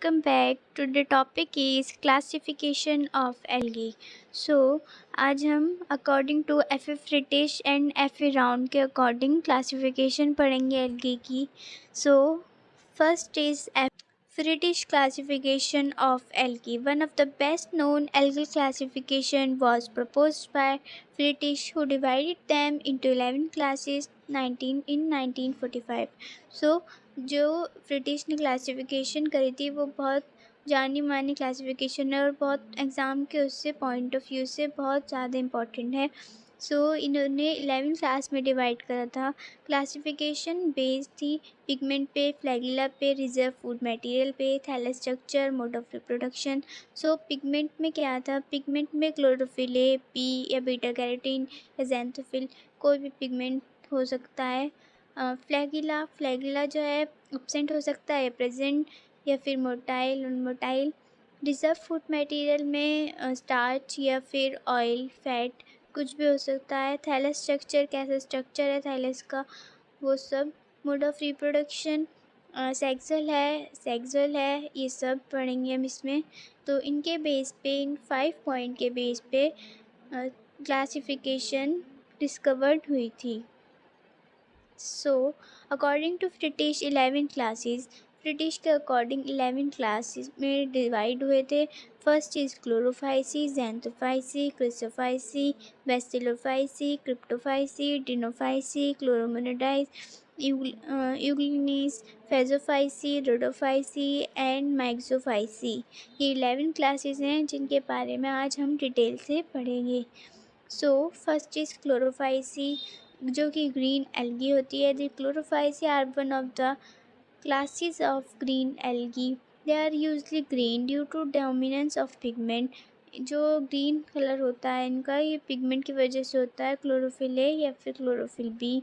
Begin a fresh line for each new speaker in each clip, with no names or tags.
welcome back to the topic is classification of algae. So आज हम according to F.A. Friedrich and F.A. Round के according classification पढ़ेंगे algae की. So first is Friedrich classification of algae. One of the best known algal classification was proposed by Friedrich, who divided them into 11 classes 1945. So जो British ने classification करी थी वो बहुत जानी मानी क्लासिफिकेशन है और बहुत एग्ज़ाम के उससे पॉइंट ऑफ व्यू से बहुत ज़्यादा इम्पॉर्टेंट है. सो इन्होंने 11 क्लास में डिवाइड करा था. क्लासिफिकेशन बेस्ड थी पिगमेंट पे, फ्लैगिला पे, रिजर्व फूड मटेरियल पे, thallus structure, mode of reproduction. So pigment में क्या था, पिगमेंट में क्लोरोफिल ए, पी या बीटा कैरोटीन या ज़ैंथोफिल कोई भी पिगमेंट हो सकता है. फ्लैगिला जो है एब्सेंट हो सकता है, प्रेजेंट या फिर motile motile. Reserve food material में स्टार्च या फिर ऑयल, फैट कुछ भी हो सकता है. थैलस स्ट्रक्चर, कैसा स्ट्रक्चर है थैलस का, वो सब. मोड ऑफ रिप्रोडक्शन सेक्सुअल है, ये सब पढ़ेंगे हम इसमें. तो इनके बेस पे, इन 5 पॉइंट के बेस पे क्लासिफिकेशन डिस्कवर्ड हुई थी. So according to British 11 classes, British के अकॉर्डिंग 11 क्लासेस में डिवाइड हुए थे. First is chlorophyceae, xanthophyceae, chrysophyceae, bacillariophyceae, cryptophyceae, dinophyceae, chloromonadineae, euglenineae, phaeophyceae, rhodophyceae and myxophyceae. ये 11 क्लासेस हैं जिनके बारे में आज हम डिटेल से पढ़ेंगे. सो फर्स्ट इज़ क्लोरोफाइसी, जो कि ग्रीन एल्गी होती है. The chlorophyceae are one of the classes of green algae. They are usually green due to dominance of pigment. जो ग्रीन कलर होता है इनका, ये पिगमेंट की वजह से होता है, क्लोरोफिल ए या फिर chlorophyll B.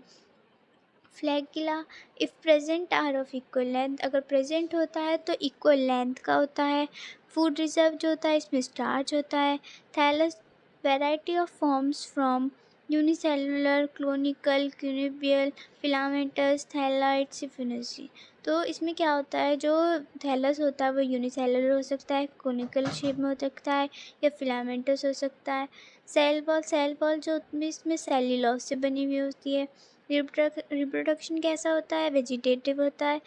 Flagella if present are of equal length, अगर प्रेजेंट होता है तो इक्वल लेंथ का होता है. फूड रिजर्व जो होता है इसमें स्टार्च होता है. Thallus variety of forms from unicellular, colonial, coenobial, filamentous, thalloid, siphonous. तो इसमें क्या होता है, जो थैलस होता है वो यूनिसेलुलर हो सकता है, कोनिकल शेप में हो सकता है या फिलामेंटस हो सकता है. सेल वॉल जो इसमें सेल्यूलोज से बनी हुई होती है. रिप्रोडक्शन कैसा होता है, वेजिटेटिव होता है.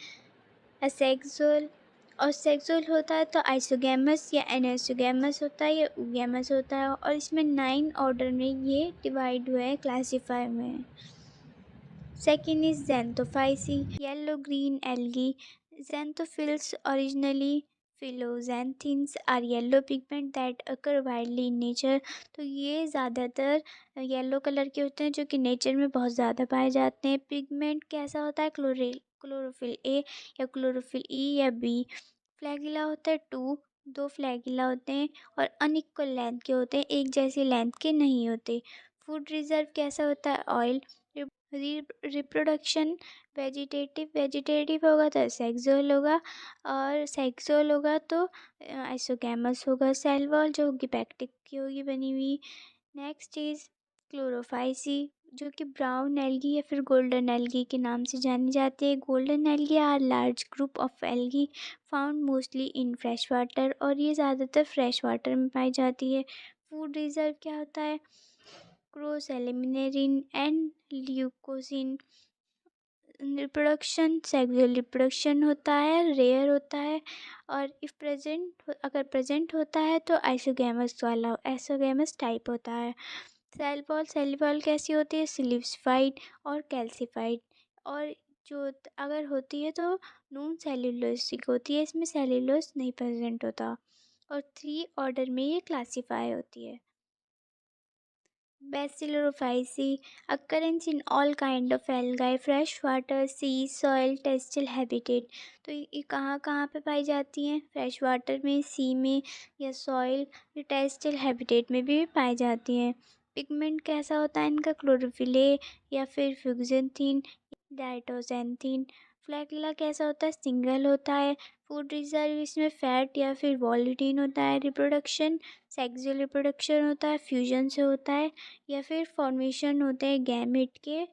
असेक्सुअल और सेक्सुअल होता है तो आइसोगैमस या एनेसोगैमस होता है या ऊगैमस होता है. और इसमें 9 ऑर्डर में ये डिवाइड हुए हैं, क्लासीफाई हुए हैं. Second is xanthophyceae, yellow green algae. Xanthophylls originally phylloxanthins are yellow pigment that occur widely in nature. तो ये ज़्यादातर येलो कलर के होते हैं जो कि नेचर में बहुत ज़्यादा पाए जाते हैं. पिगमेंट कैसा होता है, क्लोरोफिल ए या क्लोरोफिल ई या बी. फ्लैगिला होता है 2 फ्लैगिला होते हैं और अनइक्वल लेंथ के होते हैं, एक जैसी लेंथ के नहीं होते. फूड रिजर्व कैसा होता है, ऑयल. रिप्रोडक्शन वेजिटेटिव होगा तो सेक्सुअल होगा, और सेक्सुअल होगा तो आइसोगैमस होगा. सेल वॉल जो होगी पैक्टिक की होगी बनी हुई. नेक्स्ट इज क्लोरोफाइसी, जो कि ब्राउन एल्गी या फिर गोल्डन एल्गी के नाम से जानी जाती है. Golden algae are large group of algae found mostly in fresh water, और ये ज़्यादातर फ्रेश वाटर में पाई जाती है. फूड रिजर्व क्या होता है, क्रोसेलेमिनेरिन एंड ल्यूकोसिन. रिप्रोडक्शन सेक्सुअल रिप्रोडक्शन होता है, रेयर होता है. और अगर प्रेजेंट होता है तो आइसोगैमस टाइप होता है. सेल वॉल कैसी होती है, सिलिसिफाइड और कैल्सिफाइड. और जो अगर होती है तो नॉन सेल्यूलोसिक होती है, इसमें सेल्यूलोस नहीं प्रेजेंट होता. और 3 ऑर्डर में ये क्लासीफाई होती है. Bacillophyceae, occurrence in all kind of algae, fresh water, sea, soil, terrestrial habitat. तो ये कहाँ कहाँ पे पाई जाती हैं, फ्रेश वाटर में, सी में या सॉइल या टेरेस्ट्रियल हैबिटेट में भी पाई जाती हैं. पिगमेंट कैसा होता है इनका, क्लोरोफिल ए या फिर फ्यूक्सेंथिन, डाइटोजेंथिन. फ्लैगिला कैसा होता है, सिंगल होता है. फूड रिजर्व इसमें फैट या फिर वॉलिटीन होता है. रिप्रोडक्शन सेक्सुअल रिप्रोडक्शन होता है, फ्यूजन से होता है या फिर फॉर्मेशन होते हैं गैमेट के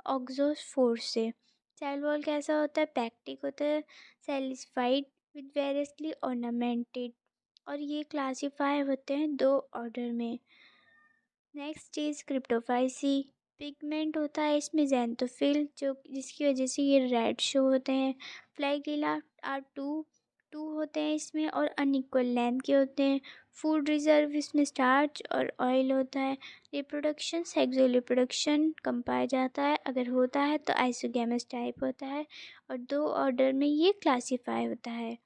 ऑक्सोस्पोर से. सेल वॉल कैसा होता है, पैक्टिक होता है. सेलिसिफाइड विद वेरियसली ऑर्नामेंटेड, और ये क्लासीफाई होते हैं दो ऑर्डर में। Next is क्रिप्टोफाइसी। पिगमेंट होता है इसमें ज़ैंथोफिल, जो जिसकी वजह से ये रेड शो होते हैं। फ्लैगिला आर टू टू होते हैं इसमें और अनइक्वल लेंथ के होते हैं। फूड रिजर्व इसमें स्टार्च और ऑयल होता है। रिप्रोडक्शन सेक्सुअल रिप्रोडक्शन कम पाया जाता है, अगर होता है तो आइसोगैमस टाइप होता है, और दो ऑर्डर में ये क्लासीफाई होता है।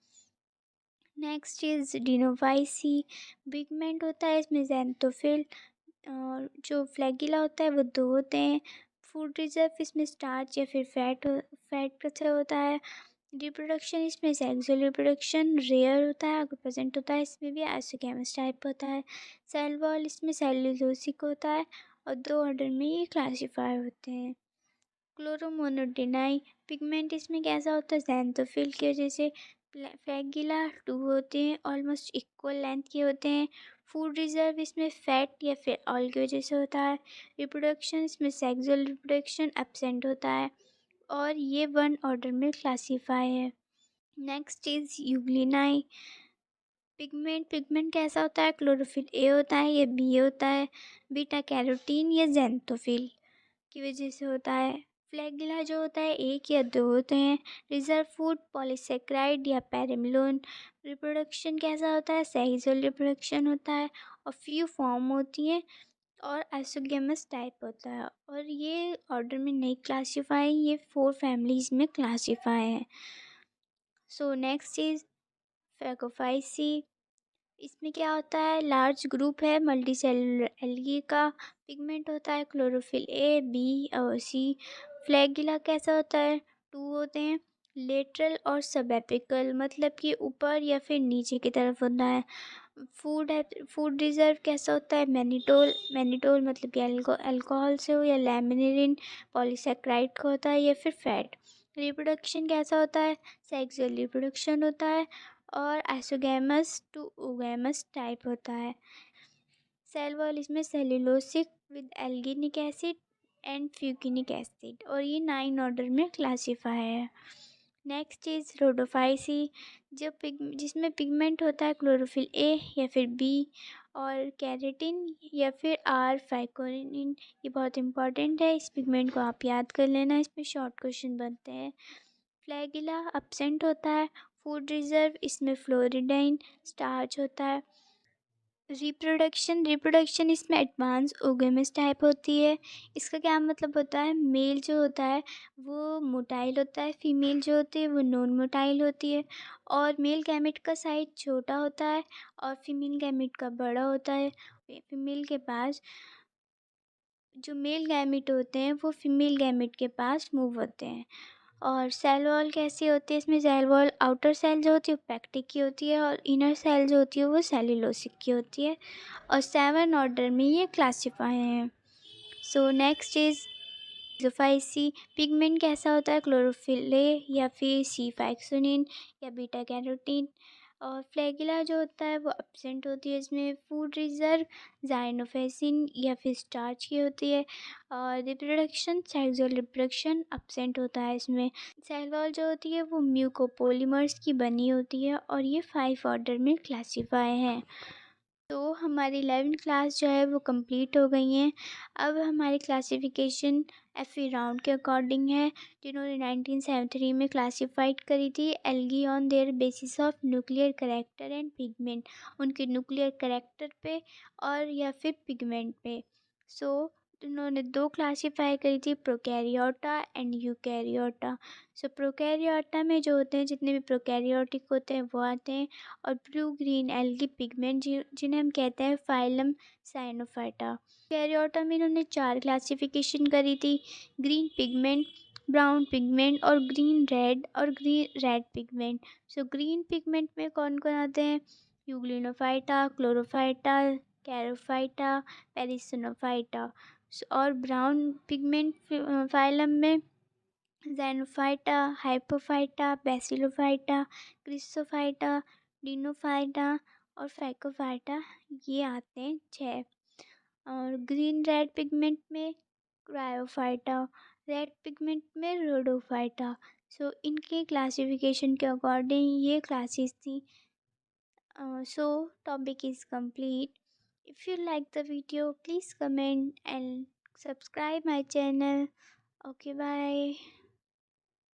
Next is डिनोफाइसी। पिगमेंट होता है इसमें ज़ैंथोफिल, और जो फ्लैगिला होता है वो दो होते हैं। फूड रिजर्व इसमें स्टार्च या फिर फैट से होता है। रिप्रोडक्शन इसमें सेक्सुअल रिप्रोडक्शन रेयर होता है, अगर प्रेजेंट होता है इसमें भी आइसोगैमस टाइप होता है। सेल वॉल इसमें सेल्यूलोसिक होता है, और दो ऑर्डर में ये क्लासीफाई होते हैं। क्लोरोमोनोडेनाई। पिगमेंट इसमें कैसा होता है, ज़ैंथोफिल की वजह से। फ्लैगिला टू होते हैं, ऑलमोस्ट इक्वल लेंथ के होते हैं। फूड रिजर्व इसमें फैट या फिर ऑयल की वजह से होता है। रिप्रोडक्शन इसमें सेक्सुअल रिप्रोडक्शन एब्सेंट होता है, और ये वन ऑर्डर में क्लासीफाई है। Next is euglenineae. पिगमेंट कैसा होता है, क्लोरोफिल ए होता है या बी होता है। बीटा कैरोटीन या ज़ैंथोफिल की वजह से होता है। फ्लैगिला जो होता है एक या दो होते हैं। रिजर्व फूड पॉलीसेक्राइड या पैरामिलोन। रिप्रोडक्शन कैसा होता है, सेक्सुअल रिप्रोडक्शन होता है, और फ्यू फॉर्म होती हैं, और आइसोगेमस टाइप होता है, और ये ऑर्डर में नहीं क्लासीफाई, ये 4 फैमिलीज में क्लासीफाई है। So next is phaeophyceae. इसमें क्या होता है, लार्ज ग्रुप है मल्टी सेलुलर एल्गी का। पिगमेंट होता है क्लोरोफिल ए बी और सी। फ्लैगिला कैसा होता है, टू होते हैं। लेटरल और सब एपिकल, मतलब कि ऊपर या फिर नीचे की तरफ होता है। फूड रिजर्व कैसा होता है, मैनिटोल मैनिटोल मतलब कि अल्कोहल से हो, या लैमिनिन पॉलीसेक्राइड का होता है, या फिर फैट। रिप्रोडक्शन कैसा होता है, सेक्सुअल रिप्रोडक्शन होता है, और आइसोगैमस टू ओगैमस टाइप होता है। सेल वॉल इसमें cellulosic with alginic acid and fucinic acid, और ये 9 ऑर्डर में क्लासीफाई है। Next is rhodophyceae. जिसमें पिगमेंट होता है क्लोरोफिल ए या फिर बी, और कैरेटिन या फिर आर फाइकोनिन। ये बहुत इंपॉर्टेंट है, इस पिगमेंट को आप याद कर लेना, इसमें शॉर्ट क्वेश्चन बनते हैं। फ्लैगिला अपसेंट होता है। फूड रिजर्व इसमें फ्लोरिडाइन स्टार्च होता है। रिप्रोडक्शन इसमें एडवांस ओगेमस टाइप होती है। इसका क्या मतलब होता है, मेल जो होता है वो मोटाइल होता है, फीमेल जो होती है वो नॉन मोटाइल होती है, और मेल गैमेट का साइज छोटा होता है और फीमेल गैमेट का बड़ा होता है। फीमेल के पास जो मेल गैमेट होते हैं वो फीमेल गैमेट के पास मूव होते हैं। और सेल वॉल कैसी होती है, इसमें सेल वॉल आउटर सेल जो होती है वो पैक्टिक की होती है, और इनर सेल जो होती है वो सेल्यूलोसिक की होती है, और 7 ऑर्डर में ये क्लासीफाई हैं। So next is myxophyceae. Pigment कैसा होता है, क्लोरोफिल ए या फिर सी फाइक्सोनिन या बीटा कैरोटीन। और फ्लैगिला जो होता है वो एब्सेंट होती है, इसमें फूड रिजर्व जाइनोफेसिन या फिर स्टार्च की होती है, और रिप्रोडक्शन सेक्सुअल रिप्रोडक्शन एब्सेंट होता है इसमें। सेल वॉल जो होती है वो म्यूकोपोलिमर्स की बनी होती है, और ये 5 ऑर्डर में क्लासीफाई हैं। तो हमारी 11th क्लास जो है वो कंप्लीट हो गई हैं। अब हमारी क्लासिफिकेशन एफई राउंड के अकॉर्डिंग है, जिन्होंने 1973 में क्लासिफाइड करी थी algae on their basis of nuclear character and pigment, उनके न्यूक्लियर करेक्टर पे और या फिर पिगमेंट पे। सो उन्होंने दो क्लासीफाई करी थी, प्रोकैरियोटा एंड यूकैरियोटा। सो प्रोकैरियोटा में जो होते हैं, जितने भी प्रोकैरियोटिक होते हैं वो आते हैं, और ब्लू ग्रीन एल्गी पिगमेंट जिन्हें हम कहते हैं फाइलम साइनोफाइटा। कैरियोटा में इन्होंने 4 क्लासिफिकेशन करी थी, ग्रीन पिगमेंट, ब्राउन पिगमेंट और green red pigment. So green pigment में कौन कौन आते हैं, यूग्लिनोफाइटा, क्लोरोफाइटा, कैरोफाइटा, पेरिसोनोफाइटा। और ब्राउन पिगमेंट फाइलम में ज़ैनोफाइटा, हाइपोफाइटा, बेसिलोफाइटा, क्रिस्टोफाइटा, डिनोफाइटा और फैकोफाइटा, ये आते हैं 6। और ग्रीन रेड पिगमेंट में क्रायोफाइटा, रेड पिगमेंट में रोडोफाइटा। सो इनके क्लासिफिकेशन के अकॉर्डिंग ये क्लासेस थी. So topic is complete. If you like the video, please comment and subscribe my channel. Okay, bye.